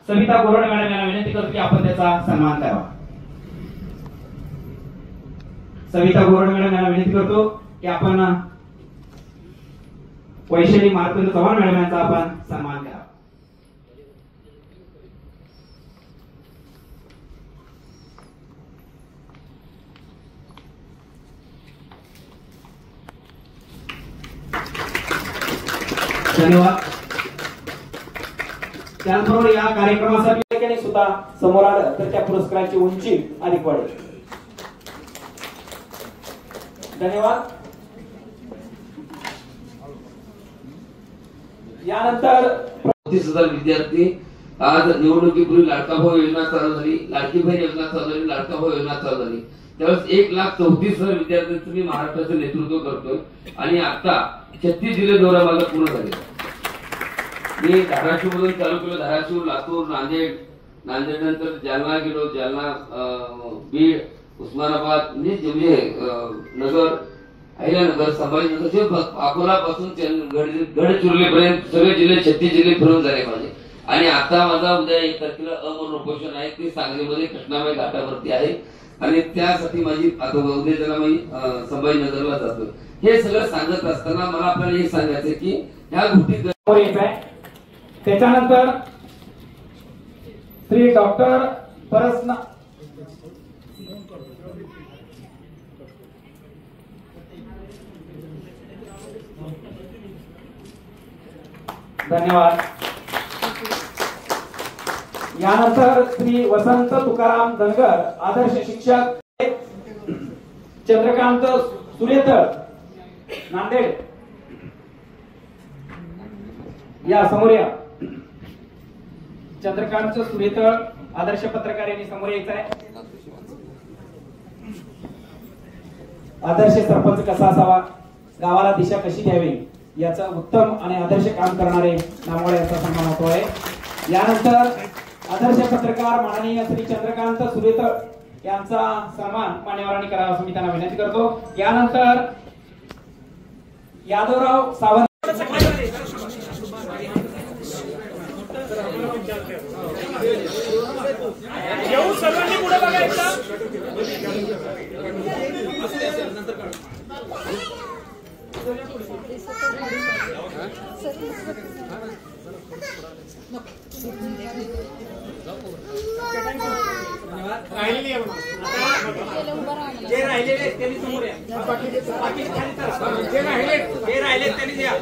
Savita Gorad madam यांना विनंती करतो की आपण त्याचा सन्मान करावा। सविता गोरड मॅडम यांना विनंती करतो की आपण वैशाली मार्तंड चव्हाण मॅडम यांचा आपण सन्मान करावा। धन्यवाद। त्याचबरोबर या कार्यक्रमासाठी सुद्धा समोर आलं तर त्या पुरस्काराची उंची अधिक वाढेल। धन्यवाद। यानंतर 35,000 विद्यार्थी आज निवडणुकीपूर्वी लाडका भाऊ योजना चालू झाली, लाडकी बहीण योजना चालू झाली, लाडका भाऊ योजना चालू झाली, त्यावेळेस 1,34,000 विद्यार्थ्यांचं मी महाराष्ट्राचं नेतृत्व करतोय आणि आता 36 जिल्हे दौरा माझा पूर्ण झाले। मी धाराशिव मधून चालू केलं, धाराशिव, लातूर, नांदेड नंतर जालना गेलो, जालना, बीड, उस्मानाबाद, म्हणजे नगर, अहिल्यानगर, संभाजीनगर, अकोला पासून गडचिरोलीपर्यंत सगळे जिल्हे 36 जिल्हे फिरून झाले पाहिजे। आणि आता माझा उद्या 1 तारखेला अमर उपोषण आहे, ते सांगलीमध्ये कृष्णाबाई घाटावरती आहे आणि त्यासाठी माझी आता उद्या त्याला मी संभाजीनगरला जातोय। हे सगळं सांगत असताना मला आपल्याला हे सांगायचं की ह्या गोष्टी त्याच्यानंतर श्री डॉक्टर परसना धन्यवाद। यानंतर श्री वसंत तुकाराम धनगर आदर्श शिक्षक चंद्रकांत सुरेतर नांदेड या समोर या। चंद्रकांत सुरेतर आदर्श पत्रकार यांनी समोर यायचं आहे। आदर्श सरपंच कसा असावा, गावाला दिशा कशी द्यावी याचा उत्तम आणि आदर्श काम करणारे नामवडे यांचा सन्मान होतो आहे। यानंतर आदर्श पत्रकार माननीय श्री चंद्रकांत सुरेतर यांचा सन्मान मान्यवरांनी करावा असं मी त्यांना विनंती करतो। यानंतर यादवराव सावंत सर्वांनी पुढे बघायचं। जे राहिलेले त्यांनी समोर या, जे राहिले त्यांनी द्या।